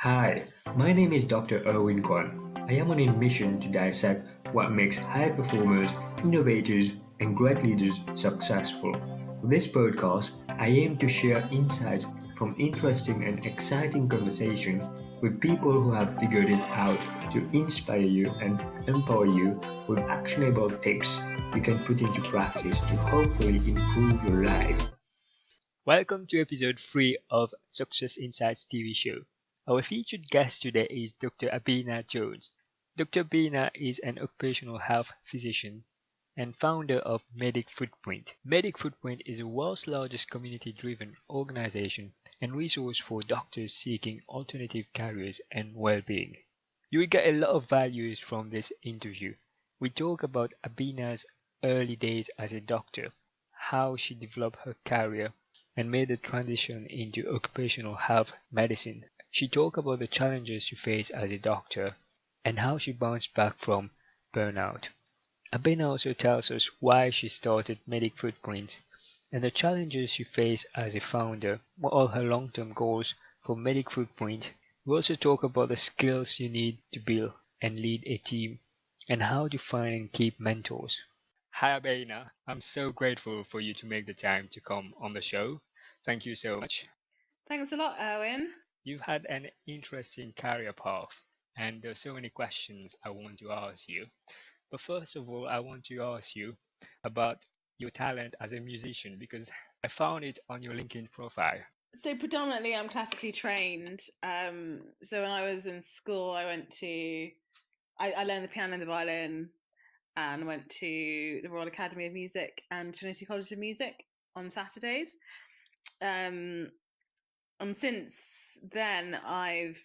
Hi, my name is Dr. Erwin Kwun. I am on a mission to dissect what makes high performers, innovators, and great leaders successful. For this podcast, I aim to share insights from interesting and exciting conversations with people who have figured it out to inspire you and empower you with actionable tips you can put into practice to hopefully improve your life. Welcome to episode 3 of Success Insights TV show. Our featured guest today is Dr. Abeyna Jones. Dr. Abeyna is an occupational health physician and founder of Medic Footprint. Medic Footprint is the world's largest community-driven organization and resource for doctors seeking alternative careers and well-being. You will get a lot of values from this interview. We talk about Abeyna's early days as a doctor, how she developed her career and made the transition into occupational health medicine. She talked about the challenges she faced as a doctor and how she bounced back from burnout. Abeyna also tells us why she started Medic Footprints and the challenges she faced as a founder, what are her long-term goals for Medic Footprint. We also talk about the skills you need to build and lead a team and how to find and keep mentors. Hi, Abeyna. I'm so grateful for you to make the time to come on the show. Thank you so much. Thanks a lot, Erwin. You've had an interesting career path, and there's so many questions I want to ask you. But first of all, I want to ask you about your talent as a musician because I found it on your LinkedIn profile. So predominantly, I'm classically trained. So when I was in school, I learned the piano and the violin, and went to the Royal Academy of Music and Trinity College of Music on Saturdays. And since then, I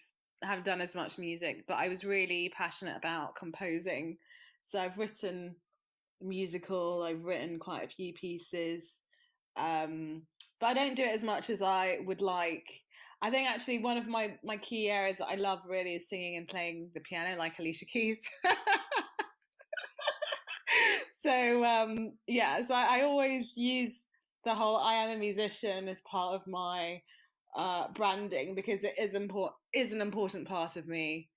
haven't done as much music, but I was really passionate about composing. So I've written musical, I've written quite a few pieces, but I don't do it as much as I would like. I think actually one of my key areas that I love really is singing and playing the piano, like Alicia Keys. So I always use the whole I am a musician as part of my branding because it is an important part of me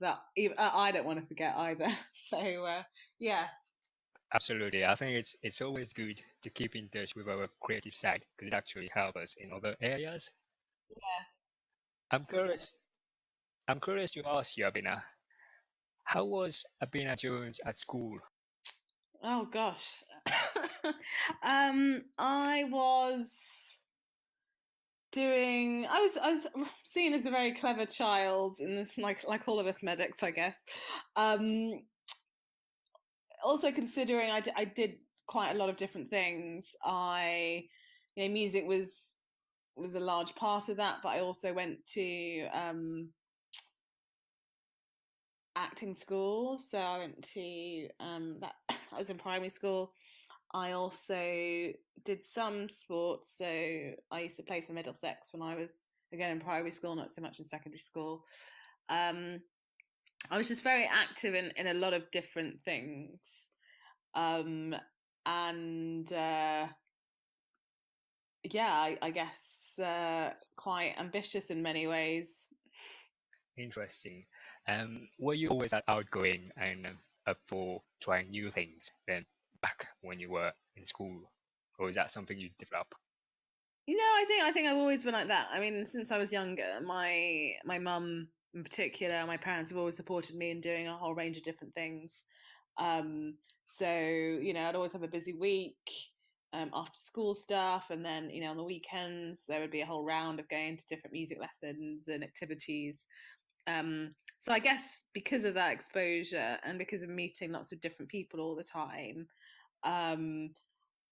that I don't want to forget either. So yeah. Absolutely. I think it's always good to keep in touch with our creative side because it actually helps us in other areas. Yeah. I'm curious I'm curious to ask you, Abina, how was Abina Jones at school? Oh gosh. I was I was seen as a very clever child in this, like all of us medics, I guess. Um, Also considering I did quite a lot of different things. Music was a large part of that, but I also went to acting school. So I went to that. I was in primary school. I also did some sports. So I used to play for Middlesex when I was again in primary school, not so much in secondary school. Um, I was just very active in a lot of different things. Um, and Yeah, I guess quite ambitious in many ways. Interesting. Were you always that outgoing and up for trying new things then back when you were in school? Or is that something you develop? I think I've always been like that. I mean, since I was younger, my mum in particular, my parents have always supported me in doing a whole range of different things. Um, I'd always have a busy week, after school stuff, and then on the weekends there would be a whole round of going to different music lessons and activities. So I guess because of that exposure and because of meeting lots of different people all the time, um,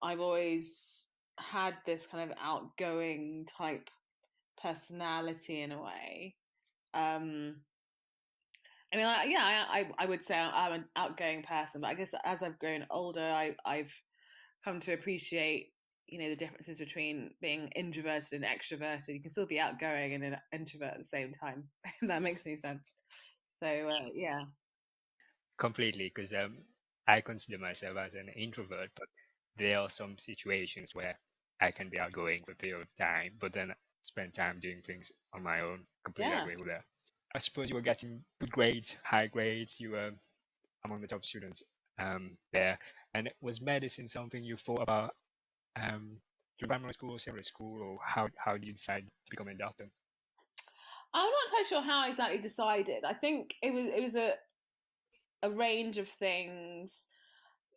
I've always had this kind of outgoing type personality in a way. Um, I would say I'm an outgoing person, but I guess as I've grown older, I've come to appreciate, the differences between being introverted and extroverted. You can still be outgoing and an introvert at the same time. If that makes any sense. So yeah. Completely, because I consider myself as an introvert, but there are some situations where I can be outgoing for a period of time, but then spend time doing things on my own. Completely Yeah. agree with that. I suppose you were getting good grades, high grades. You were among the top students there. And was medicine something you thought about through primary school or secondary school, or how did you decide to become a doctor? I'm not entirely sure how I exactly decided. I think it was a range of things.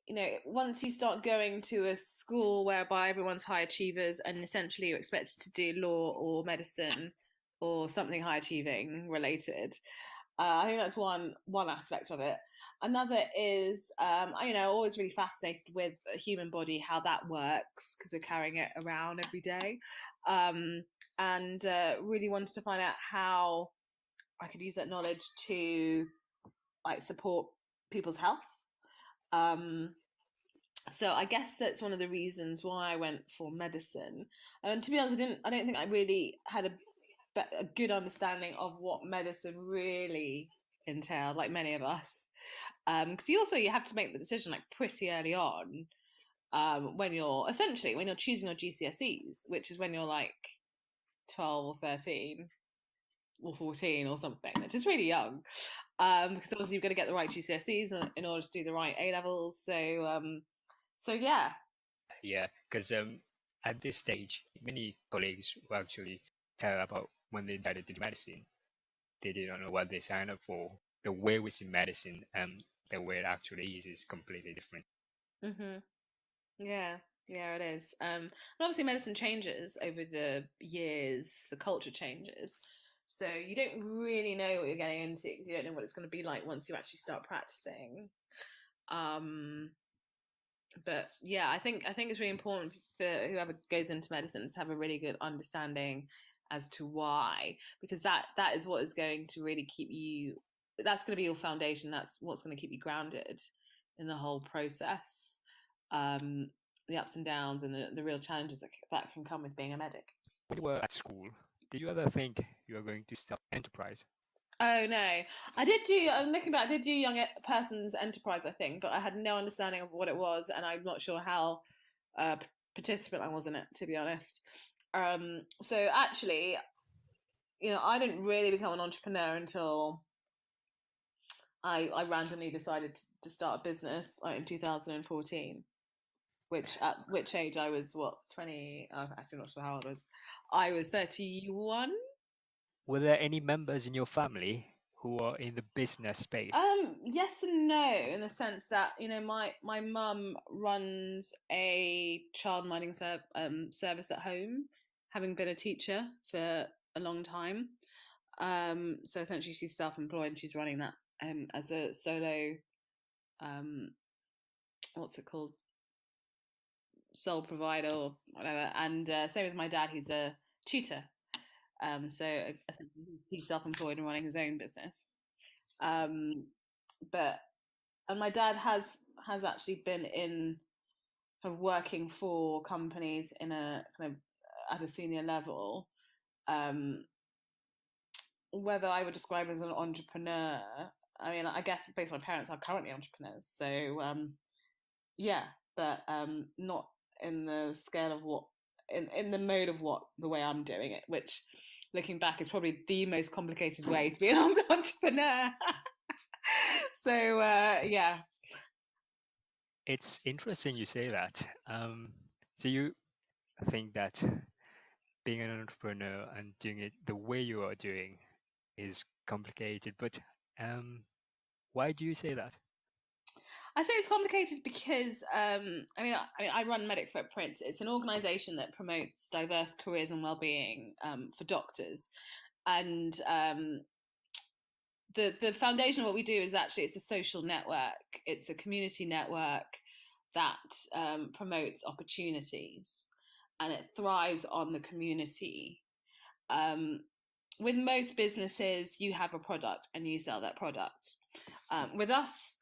You know, once you start going to a school whereby everyone's high achievers and essentially you're expected to do law or medicine or something high achieving related, I think that's one aspect of it. Another is, always really fascinated with the human body, how that works, because we're carrying it around every day, and really wanted to find out how I could use that knowledge to like support people's health. So I guess that's one of the reasons why I went for medicine. And to be honest, I don't think I really had a good understanding of what medicine really entailed, like many of us. Because you have to make the decision like pretty early on, when you're choosing your GCSEs, which is when you're like 12 or 13 or 14 or something, which is really young. Because obviously you've got to get the right GCSEs in order to do the right A levels. So yeah. Yeah, because at this stage, many colleagues who actually tell about when they decided to do medicine, they didn't know what they signed up for. The way we see medicine and the way it actually is completely different. Mhm. Yeah, yeah, it is. And obviously, medicine changes over the years. The culture changes, so you don't really know what you're getting into because you don't know what it's going to be like once you actually start practicing. Um, but yeah, I think it's really important for whoever goes into medicine to have a really good understanding as to why, because that is what is going to really keep you. That's going to be your foundation. That's what's going to keep you grounded in the whole process. Um, the ups and downs and the real challenges that can come with being a medic. When you were at school, did you ever think you were going to start enterprise? Oh no, I did do. I'm looking back. I did do young person's enterprise, I think, but I had no understanding of what it was, and I'm not sure how participant I was in it, to be honest. So actually, I didn't really become an entrepreneur until I randomly decided to start a business like in 2014. At which age I was, what, 20? Actually, not sure how old I was. I was 31. Were there any members in your family who are in the business space? Yes and no, in the sense that my mum runs a child minding service at home, having been a teacher for a long time. So essentially, she's self-employed and she's running that as a solo. What's it called? Sole provider or whatever. And same as my dad, he's a tutor. So essentially he's self-employed and running his own business. But and my dad has actually been in kind of working for companies in a kind of at a senior level. Whether I would describe him as an entrepreneur, I mean, I guess both my parents are currently entrepreneurs. So yeah, but not in the scale of what in the mode of what the way I'm doing it, which looking back is probably the most complicated way to be an entrepreneur. So yeah. It's interesting you say that. So you think that being an entrepreneur and doing it the way you are doing is complicated, but why do you say that? I say it's complicated because I run Medic Footprint. It's an organisation that promotes diverse careers and well-being for doctors, and the foundation of what we do is actually it's a social network. It's a community network that promotes opportunities, and it thrives on the community. With most businesses, you have a product and you sell that product. With us,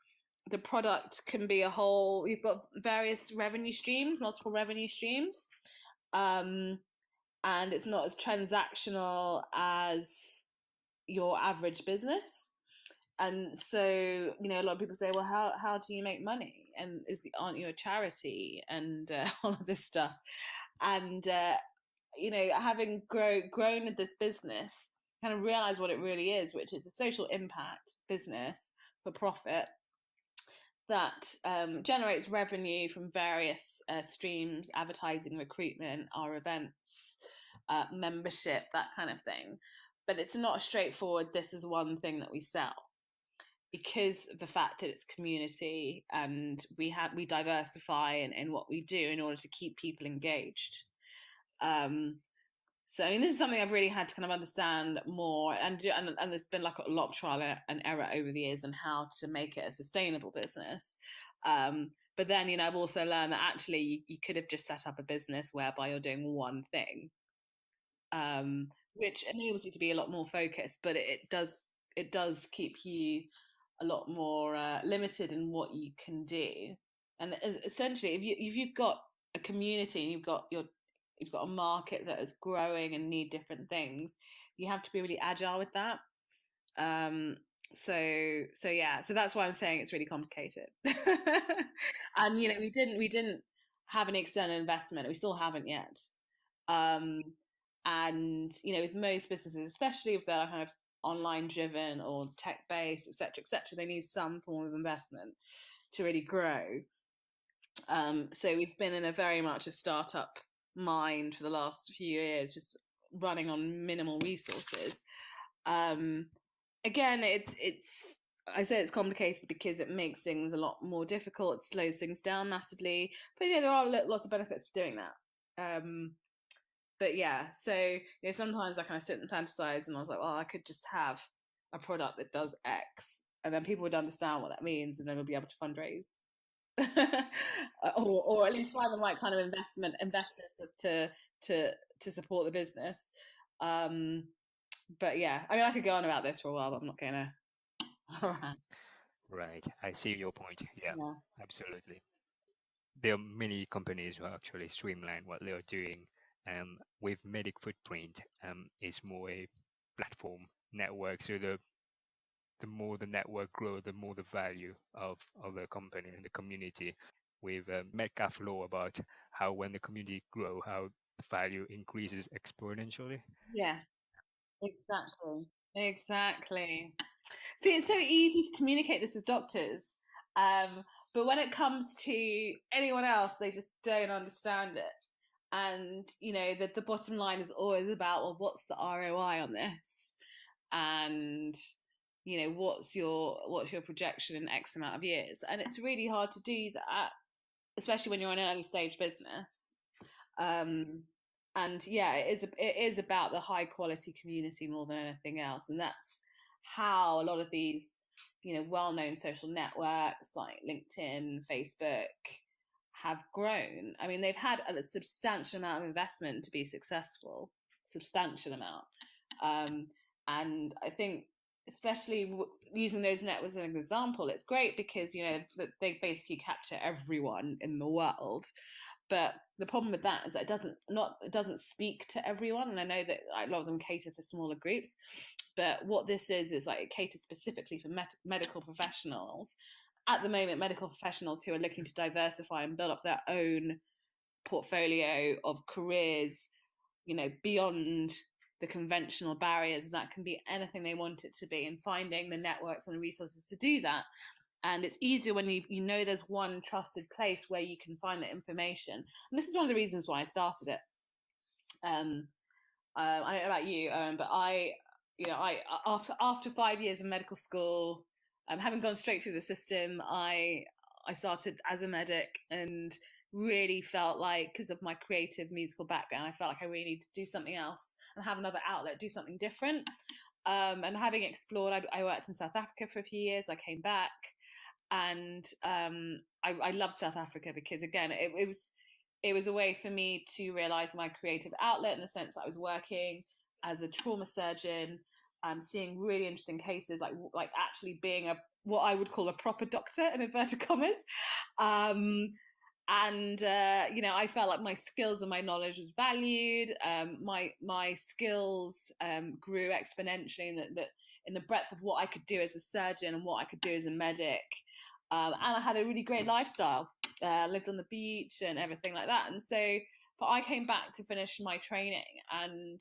the product can be a whole. You've got various revenue streams, multiple revenue streams, and it's not as transactional as your average business. And so, a lot of people say, well, how do you make money? And aren't you a charity? And all of this stuff. And having grown this business, kind of realize what it really is, which is a social impact business for profit that generates revenue from various streams: advertising, recruitment, our events, membership, that kind of thing. But it's not a straightforward, this is one thing that we sell, because of the fact that it's community, and we diversify in what we do in order to keep people engaged. So I mean, this is something I've really had to kind of understand more, and there's been like a lot of trial and error over the years on how to make it a sustainable business. But then, I've also learned that actually you could have just set up a business whereby you're doing one thing, which enables you to be a lot more focused, but it does keep you a lot more limited in what you can do. And essentially, if you've got a community and you've got a market that is growing and need different things, you have to be really agile with that. So that's why I'm saying it's really complicated. And we didn't have any external investment. We still haven't yet. And with most businesses, especially if they're kind of online driven or tech based, etc., they need some form of investment to really grow. So we've been in a very much a startup mind for the last few years, just running on minimal resources. Again, I say it's complicated because it makes things a lot more difficult. It slows things down massively, but there are lots of benefits of doing that. But yeah, so sometimes I kind of sit and fantasize, and I was like, well, I could just have a product that does X, and then people would understand what that means, and then we'll be able to fundraise. or at least find the right kind of investors to support the business. But yeah, I mean, I could go on about this for a while, but I'm not gonna. Right, I see your point. Yeah, absolutely. There are many companies who actually streamline what they are doing. With Medic Footprint, it's more a platform network. So the more the network grows, the more the value of the company and the community. With Metcalfe law about how when the community grow, how the value increases exponentially. Yeah, exactly. See, it's so easy to communicate this with doctors, but when it comes to anyone else, they just don't understand it. And the bottom line is always about, well, what's the ROI on this, and what's your projection in X amount of years. And it's really hard to do that, especially when you're an early stage business. And yeah, it is about the high quality community more than anything else, and that's how a lot of these well-known social networks like LinkedIn, Facebook have grown. I mean, they've had a substantial amount of investment to be successful, substantial amount. And I think, especially using those networks as an example, it's great because they basically capture everyone in the world. But the problem with that is that it doesn't speak to everyone. And I know that a lot of them cater for smaller groups, but what this is like it caters specifically for medical professionals. At the moment, medical professionals who are looking to diversify and build up their own portfolio of careers, beyond the conventional barriers. That can be anything they want it to be, and finding the networks and the resources to do that. And it's easier when you know there's one trusted place where you can find the information. And this is one of the reasons why I started it. I don't know about you, but I after 5 years of medical school, having gone straight through the system, I started as a medic, and really felt like, because of my creative musical background, I felt like I really need to do something else and have another outlet, do something different. And having explored, I worked in South Africa for a few years. I came back, and I loved South Africa because, again, it was a way for me to realize my creative outlet, in the sense that I was working as a trauma surgeon, seeing really interesting cases, like actually being what I would call a proper doctor, in inverted commas. And I felt like my skills and my knowledge was valued. My skills grew exponentially in the breadth of what I could do as a surgeon and what I could do as a medic. And I had a really great lifestyle. Lived on the beach and everything like that. And so, but I came back to finish my training, and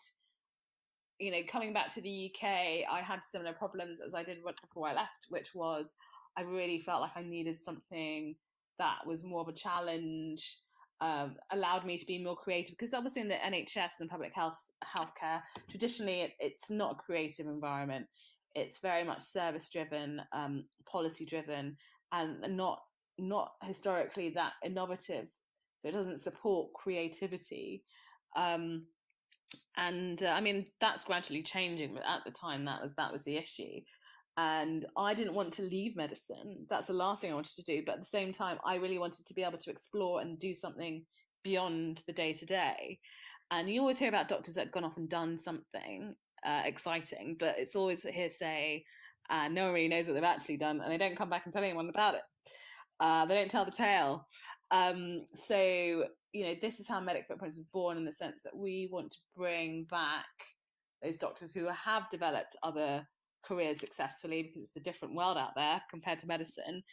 coming back to the UK, I had similar problems as I did before I left, which was I really felt like I needed something that was more of a challenge, allowed me to be more creative. Because obviously in the NHS and public healthcare, traditionally it's not a creative environment. It's very much service driven, policy driven, and not historically that innovative. So it doesn't support creativity. And I mean that's gradually changing, but at the time that was the issue. And I didn't want to leave medicine. That's the last thing I wanted to do. But at the same time, I really wanted to be able to explore and do something beyond the day to day. And you always hear about doctors that have gone off and done something exciting, but it's always hearsay. No one really knows what they've actually done, and they don't come back and tell anyone about it. They don't tell the tale. So this is how Medic Footprints is born, in the sense that we want to bring back those doctors who have developed other careers successfully, because it's a different world out there compared to medicine,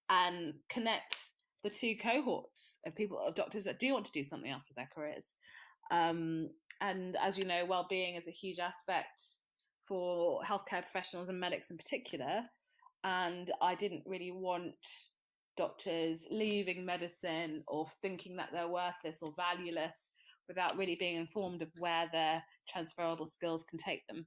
and connect the two cohorts of doctors that do want to do something else with their careers. And as you know, well-being is a huge aspect for healthcare professionals and medics in particular. And I didn't really want doctors leaving medicine or thinking that they're worthless or valueless without really being informed of where their transferable skills can take them.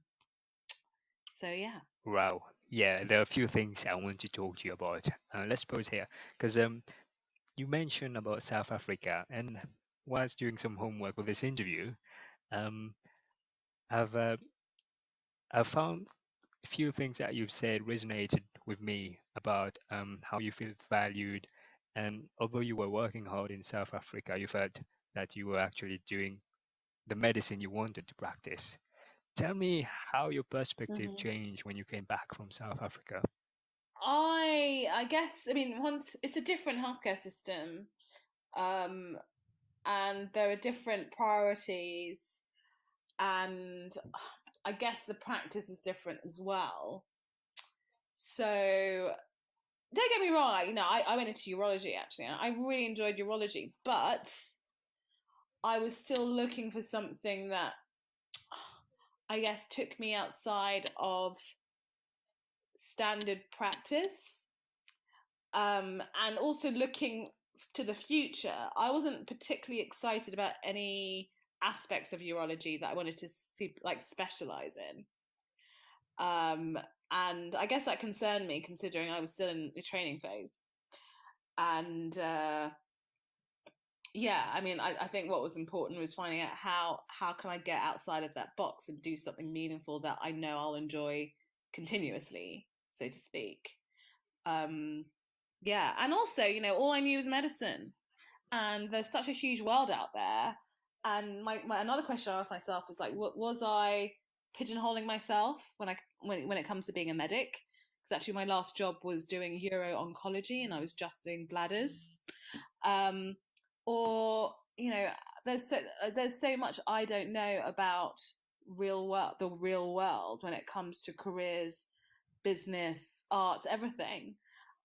So yeah. Wow. Yeah, there are a few things I want to talk to you about. Let's pause here, because you mentioned about South Africa, and whilst doing some homework with this interview, um, I've found a few things that you've said resonated with me about how you feel valued. And although you were working hard in South Africa, you felt that you were actually doing the medicine you wanted to practice. Tell me how your perspective changed when you came back from South Africa. I guess, I mean, once it's a different healthcare system, and there are different priorities, and I guess the practice is different as well. So don't get me wrong, I went into urology actually. I really enjoyed urology, but I was still looking for something that I guess took me outside of standard practice, and also looking to the future. I wasn't particularly excited about any aspects of urology that I wanted to see, like, specialize in. And I guess that concerned me, considering I was still in the training phase. And yeah, I mean, I think what was important was finding out how can I get outside of that box and do something meaningful that I know I'll enjoy continuously, so to speak. Yeah, and also, all I knew was medicine, and there's such a huge world out there. And my another question I asked myself was like, what was I pigeonholing myself when it comes to being a medic? Because actually my last job was doing uro oncology, and I was just doing bladders. Or there's so much I don't know about the real world when it comes to careers, business, arts, everything.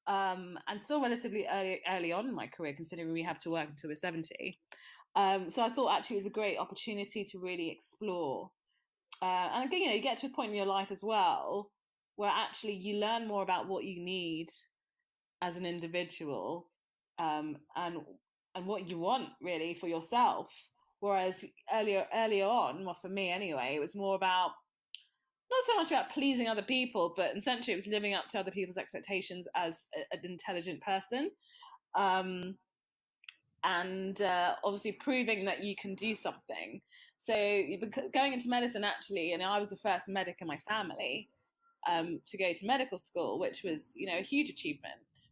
And still relatively early on in my career, considering we have to work until we're 70. So I thought actually it was a great opportunity to really explore. And again, you get to a point in your life as well where actually you learn more about what you need as an individual, and what you want really for yourself. Whereas earlier on, well, for me anyway, it was more about, not so much about pleasing other people, but essentially it was living up to other people's expectations as an intelligent person. And obviously proving that you can do something. So going into medicine, actually, I was the first medic in my family to go to medical school, which was, a huge achievement.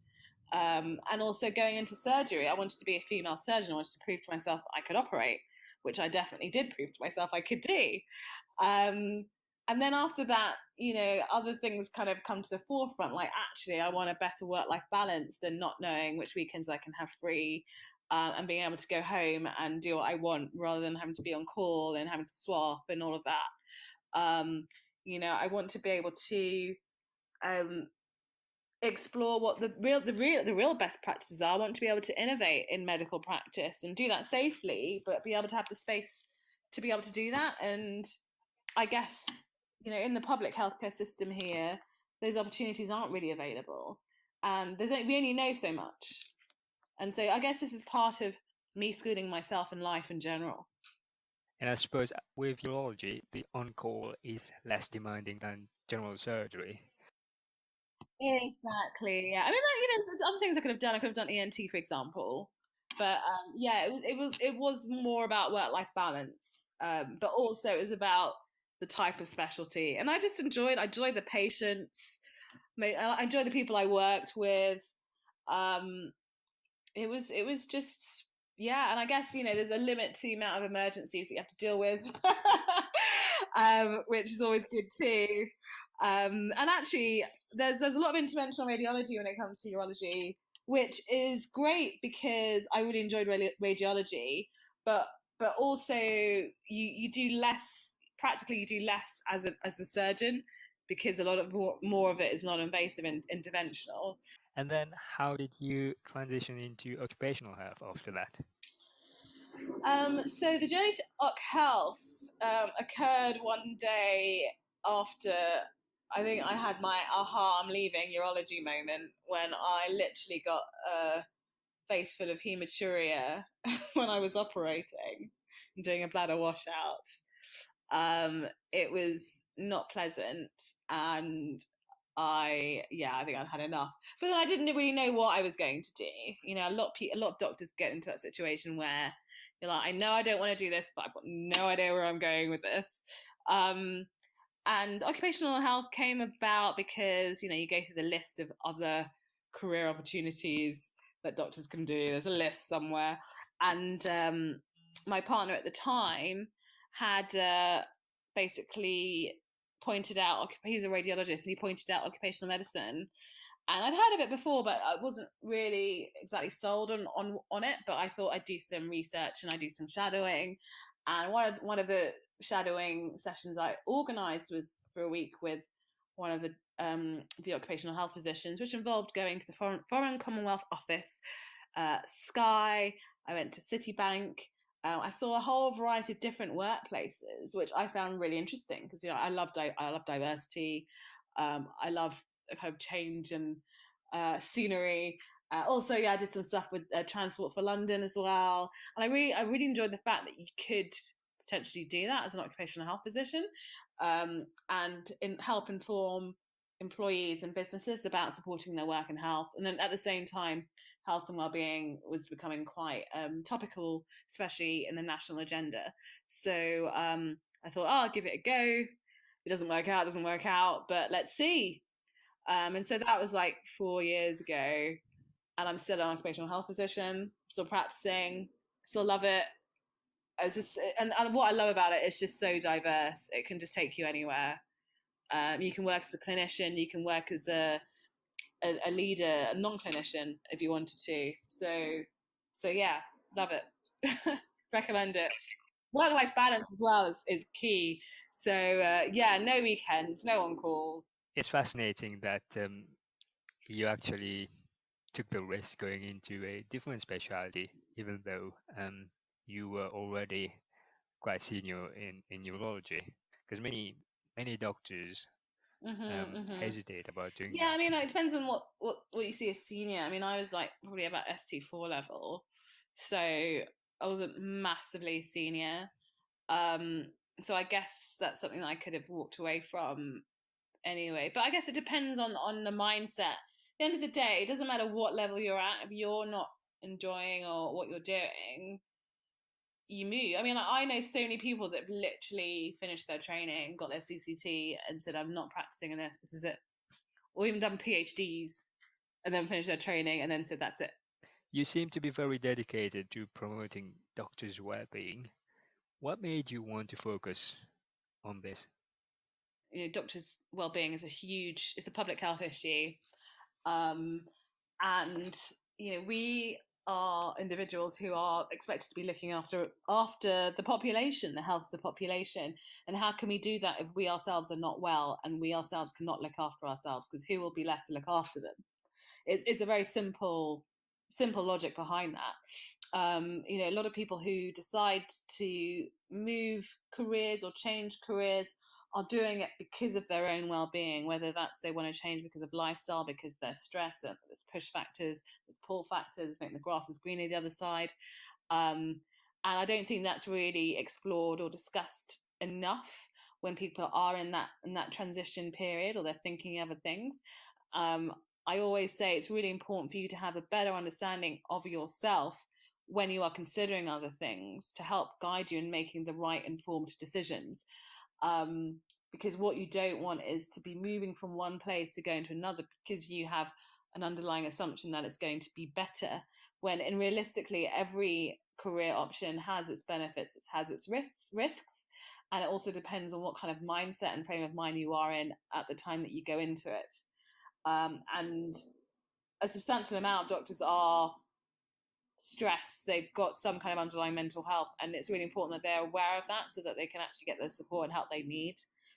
And also going into surgery, I wanted to be a female surgeon. I wanted to prove to myself that I could operate, which I definitely did prove to myself I could do. And then after that, other things kind of come to the forefront, like actually I want a better work-life balance than not knowing which weekends I can have free, and being able to go home and do what I want rather than having to be on call and having to swap and all of that. I want to be able to explore what the real best practices are. I want to be able to innovate in medical practice and do that safely, but be able to have the space to be able to do that. And I guess, in the public healthcare system here, those opportunities aren't really available, and we only know so much. And so I guess this is part of me schooling myself in life in general. And I suppose with urology, the on-call is less demanding than general surgery. Exactly. Yeah. I mean, there's other things I could have done. I could have done ENT, for example. But yeah, it was more about work-life balance. But also it was about the type of specialty, and I enjoyed the patients. I enjoyed the people I worked with. It was just, yeah. And I guess there's a limit to the amount of emergencies that you have to deal with, which is always good too. And actually, there's a lot of interventional radiology when it comes to urology, which is great because I really enjoyed radiology, but also you do less practically. You do less as a surgeon because a lot of more of it is non-invasive and interventional. And then how did you transition into occupational health after that? So the journey to Occ Health occurred one day after I think I had my aha, I'm leaving urology moment, when I literally got a face full of hematuria when I was operating and doing a bladder washout. It was not pleasant, and I think I'd had enough. But then I didn't really know what I was going to do. A lot of doctors get into that situation where you're like, I know I don't want to do this, but I've got no idea where I'm going with this. And occupational health came about because you go through the list of other career opportunities that doctors can do. There's a list somewhere, and my partner at the time had basically pointed out, he's a radiologist, and he pointed out occupational medicine. And I'd heard of it before, but I wasn't really exactly sold on it. But I thought I'd do some research and I'd do some shadowing. And one of the shadowing sessions I organised was for a week with one of the occupational health physicians, which involved going to the Foreign Commonwealth Office, Sky. I went to Citibank. I saw a whole variety of different workplaces, which I found really interesting because I love diversity. I love kind of change and scenery. Also, I did some stuff with Transport for London as well, and I really enjoyed the fact that you could potentially do that as an occupational health physician, and help inform employees and businesses about supporting their work and health. And then at the same time, health and well-being was becoming quite topical, especially in the national agenda. So I thought, I'll give it a go. If it doesn't work out, but let's see. And so that was like 4 years ago, and I'm still an occupational health physician, still practicing, still love it. It's just, and what I love about it is just so diverse. It can just take you anywhere. You can work as a clinician, you can work as a leader, a non-clinician if you wanted to. So yeah, love it. Recommend it. Work-life balance as well is key. So yeah, no weekends, no on calls. It's fascinating that you actually took the risk going into a different specialty, even though you were already quite senior in urology, because many doctors hesitate about doing that. Yeah, I mean, it depends on what you see as senior. I mean, I was like probably about ST4 level, so I wasn't massively senior. So I guess that's something that I could have walked away from anyway. But I guess it depends on the mindset. At the end of the day, it doesn't matter what level you're at. If you're not enjoying or what you're doing, you move. I mean, I know so many people that literally finished their training, got their CCT, and said, "I'm not practicing in this. This is it." Or even done PhDs and then finished their training and then said, "That's it." You seem to be very dedicated to promoting doctors' well-being. What made you want to focus on this? Doctors' well-being is it's a public health issue, and we are individuals who are expected to be looking after the population, the health of the population. And how can we do that if we ourselves are not well and we ourselves cannot look after ourselves? Because who will be left to look after them? It's a very simple logic behind that. A lot of people who decide to move careers or change careers are doing it because of their own well-being, whether that's they want to change because of lifestyle, because they're stressed, there's push factors, there's pull factors, I think the grass is greener the other side. And I don't think that's really explored or discussed enough when people are in that transition period or they're thinking other things. I always say it's really important for you to have a better understanding of yourself when you are considering other things to help guide you in making the right informed decisions. Because what you don't want is to be moving from one place to going to another because you have an underlying assumption that it's going to be better, when in realistically every career option has its benefits, it has its risks, and it also depends on what kind of mindset and frame of mind you are in at the time that you go into it. And a substantial amount of doctors are stress, they've got some kind of underlying mental health, and it's really important that they're aware of that so that they can actually get the support and help they need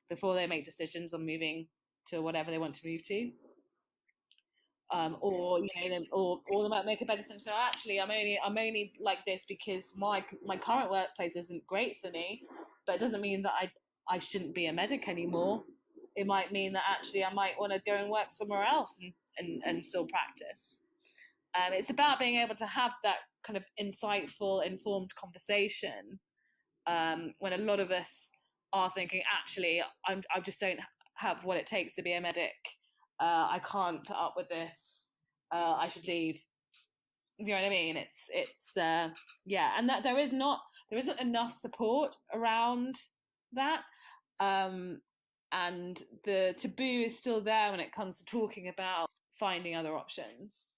before they make decisions on moving to whatever they want to move to. Or they might make a better decision. So actually, I'm only like this because my current workplace isn't great for me, but it doesn't mean that I shouldn't be a medic anymore. It might mean that actually I might want to go and work somewhere else and still practice. It's about being able to have that kind of insightful, informed conversation when a lot of us are thinking, actually, I just don't have what it takes to be a medic. I can't put up with this. I should leave. You know what I mean? It's yeah, and that there isn't enough support around that. And the taboo is still there when it comes to talking about finding other options.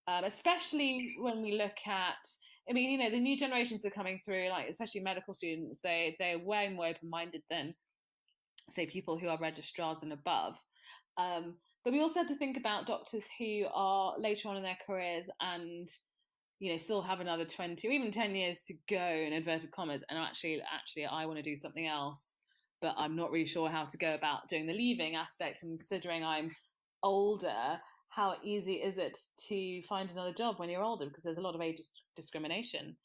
Especially when we look at, I mean, the new generations that are coming through, like especially medical students, they're way more open-minded than, say, people who are registrars and above. But we also have to think about doctors who are later on in their careers and still have another 20 or even 10 years to go, in inverted commas, and actually I want to do something else, but I'm not really sure how to go about doing the leaving aspect. And considering I'm older, how easy is it to find another job when you're older? Because there's a lot of age discrimination.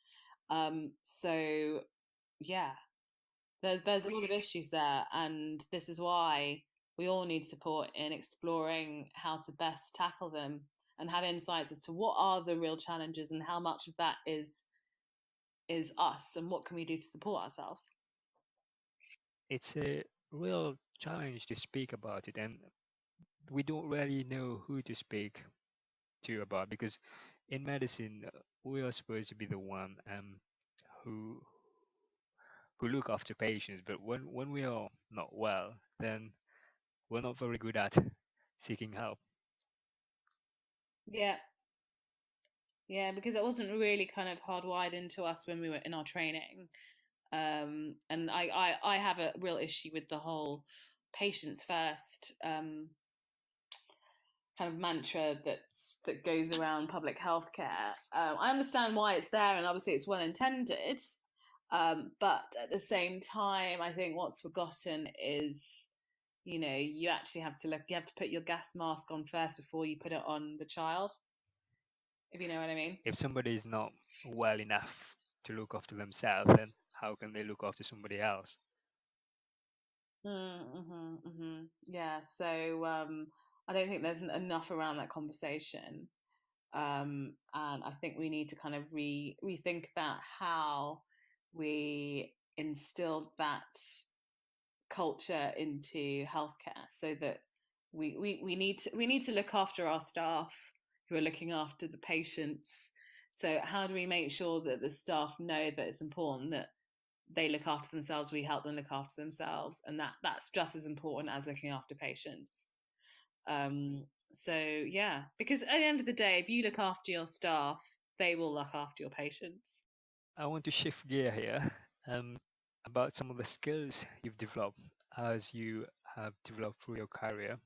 So yeah, there's a lot of issues there, and this is why we all need support in exploring how to best tackle them and have insights as to what are the real challenges and how much of that is us and what can we do to support ourselves. It's a real challenge to speak about it, and we don't really know who to speak to about, because in medicine we are supposed to be the one who look after patients, but when we are not well, then we're not very good at seeking help. Yeah, because it wasn't really kind of hardwired into us when we were in our training. And I have a real issue with the whole patients first kind of mantra that goes around public healthcare. I understand why it's there, and obviously it's well intended. But at the same time, I think what's forgotten is, you actually have to you have to put your gas mask on first before you put it on the child, if you know what I mean. If somebody is not well enough to look after themselves, then how can they look after somebody else? Yeah, so I don't think there's enough around that conversation. And I think we need to kind of rethink about how we instill that culture into healthcare, so that we need to look after our staff who are looking after the patients. So how do we make sure that the staff know that it's important that they look after themselves, we help them look after themselves, and that's just as important as looking after patients. So yeah, because at the end of the day, if you look after your staff, they will look after your patients. I want to shift gear here about some of the skills you've developed as you have developed through your career.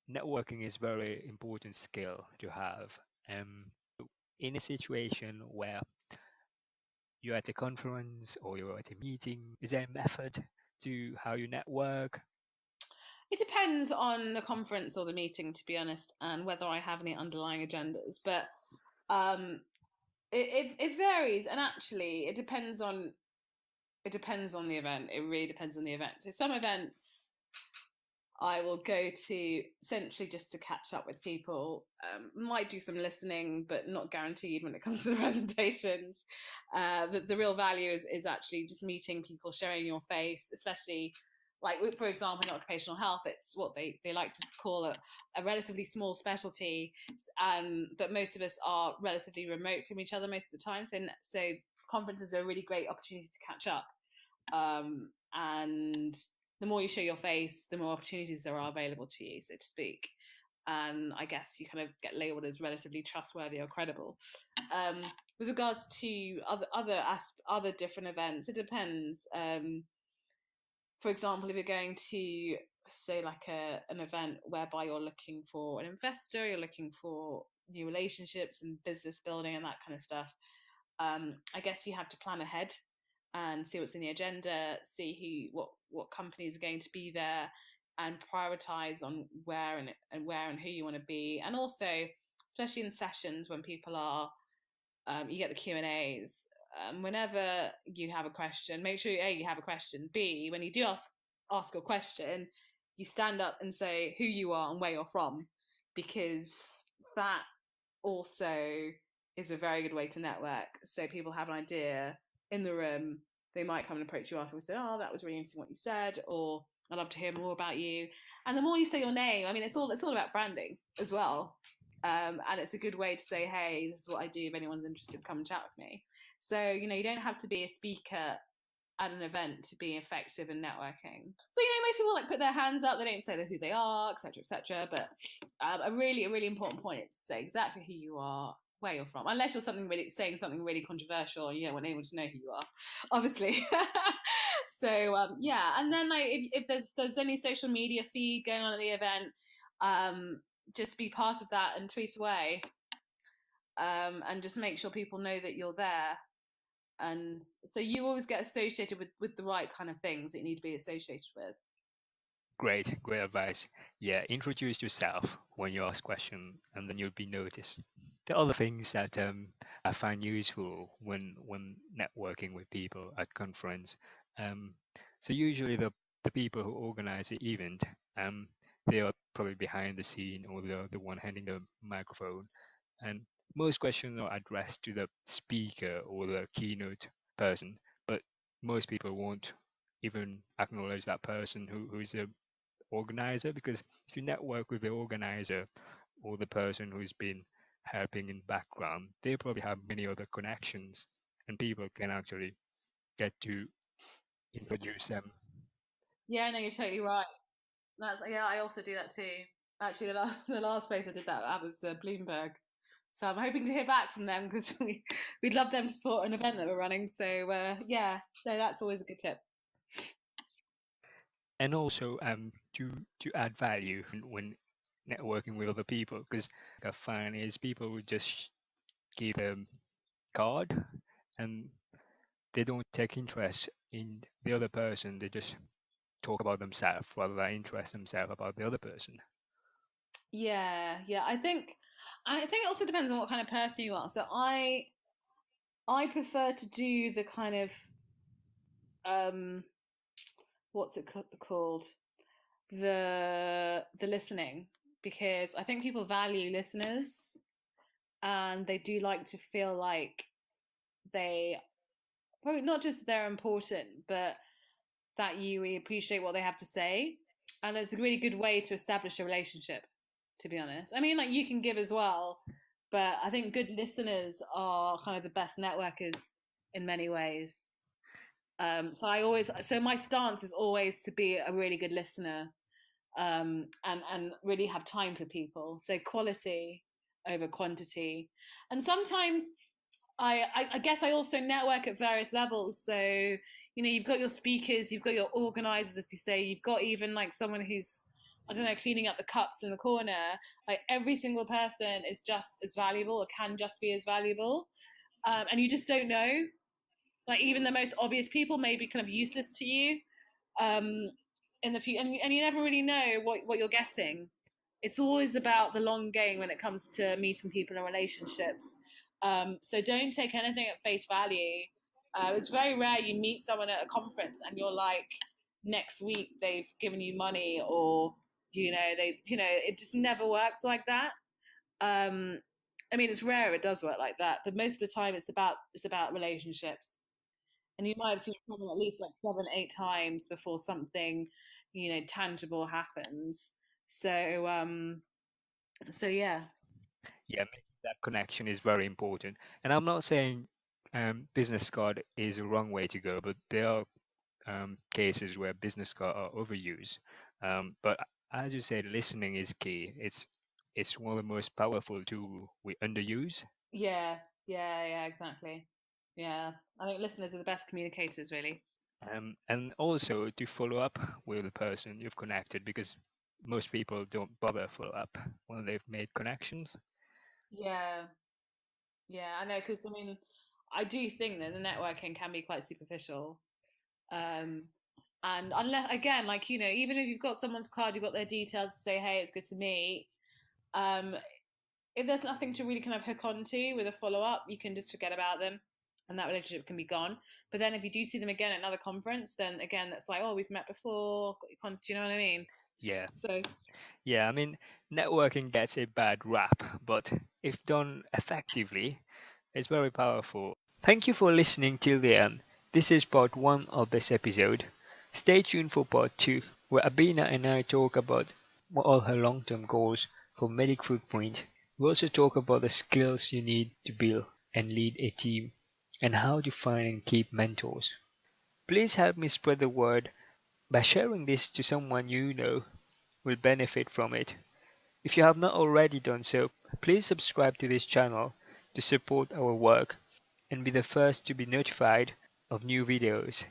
Networking is a very important skill to have. In a situation where you're at a conference or you're at a meeting, is there a method to how you network? It depends on the conference or the meeting, to be honest, and whether I have any underlying agendas. But it varies, and actually, it depends on it depends on the event. It really depends on the event. So some events I will go to essentially just to catch up with people. Might do some listening, but not guaranteed when it comes to the presentations. The real value is actually just meeting people, showing your face, especially like, for example, in occupational health, it's what they like to call a relatively small specialty. But most of us are relatively remote from each other most of the time. So conferences are a really great opportunity to catch up. And the more you show your face, the more opportunities there are available to you, so to speak. And I guess you kind of get labeled as relatively trustworthy or credible. With regards to other different events, it depends. For example, if you're going to say like an event whereby you're looking for an investor, you're looking for new relationships and business building and that kind of stuff, I guess you have to plan ahead and see what's in the agenda, see what companies are going to be there, and prioritize on where and who you want to be. And also, especially in sessions when people are, you get the Q&As. Whenever you have a question, make sure A, you have a question. B, when you do ask a question, you stand up and say who you are and where you're from, because that also is a very good way to network. So people have an idea in the room. They might come and approach you afterwards and say, "Oh, that was really interesting what you said," or "I'd love to hear more about you." And the more you say your name, I mean, it's all about branding as well. And it's a good way to say, "Hey, this is what I do. If anyone's interested, come and chat with me." So you don't have to be a speaker at an event to be effective in networking. So most people like put their hands up. They don't say who they are, etc., etc. But a really important point is to say exactly who you are, where you're from, unless you're saying something really controversial and you don't want anyone to know who you are, obviously. So yeah, and then like if there's any social media feed going on at the event, just be part of that and tweet away, and just make sure people know that you're there. And so you always get associated with the right kind of things that you need to be associated with. Great advice. Yeah, introduce yourself when you ask question, and then you'll be noticed. The other things that I find useful when networking with people at conference. So usually the people who organize the event, they are probably behind the scene or the one handing the microphone, and most questions are addressed to the speaker or the keynote person, but most people won't even acknowledge that person who is the organizer, because if you network with the organizer or the person who's been helping in background, they probably have many other connections and people can actually get to introduce them. Yeah, no, you're totally right. I also do that too. Actually, the last place I did that was Bloomberg. So I'm hoping to hear back from them because we'd love them to support an event that we're running. So yeah, so that's always a good tip. And also to add value when networking with other people, because what I find is people would just give a card and they don't take interest in the other person. They just talk about themselves rather than interest themselves about the other person. Yeah. I think it also depends on what kind of person you are. So I prefer to do the kind of what's it called, the listening, because I think people value listeners and they do like to feel like they probably not just they're important, but that you really appreciate what they have to say. And it's a really good way to establish a relationship, to be honest. I mean, like, you can give as well, but I think good listeners are kind of the best networkers in many ways. So my stance is always to be a really good listener, and really have time for people. So quality over quantity. And sometimes I guess I also network at various levels. So you've got your speakers, you've got your organizers, as you say, you've got even like someone who's, I don't know, cleaning up the cups in the corner. Like, every single person is just as valuable, or can just be as valuable, and you just don't know. Like, even the most obvious people may be kind of useless to you in the future, and you never really know what you're getting. It's always about the long game when it comes to meeting people in relationships. So don't take anything at face value. It's very rare you meet someone at a conference and you're like, next week they've given you money, or it just never works like that. I mean, it's rare it does work like that, but most of the time it's about relationships. And you might have seen someone at least like 7, 8 times before something, tangible happens. So yeah. Yeah, making that connection is very important. And I'm not saying business card is a wrong way to go, but there are cases where business cards are overused. But as you said, listening is key. It's one of the most powerful tools we underuse. Yeah, yeah, exactly. Yeah, I think listeners are the best communicators, really. And also to follow up with the person you've connected, because most people don't bother follow up when they've made connections. Yeah, yeah, I know, because I mean, I do think that the networking can be quite superficial. Um, and unless, again, like, even if you've got someone's card, you've got their details to say, hey, it's good to meet. Um, if there's nothing to really kind of hook onto with a follow up, you can just forget about them and that relationship can be gone. But then if you do see them again at another conference, then again, that's like, oh, we've met before. Do you know what I mean? Yeah, So, yeah. I mean, networking gets a bad rap, but if done effectively, it's very powerful. Thank you for listening till the end. This is part one of this episode. Stay tuned for part two, where Abeyna and I talk about what are her long-term goals for Medic Footprint. We also talk about the skills you need to build and lead a team, and how to find and keep mentors. Please help me spread the word by sharing this to someone you know will benefit from it. If you have not already done so, please subscribe to this channel to support our work and be the first to be notified of new videos.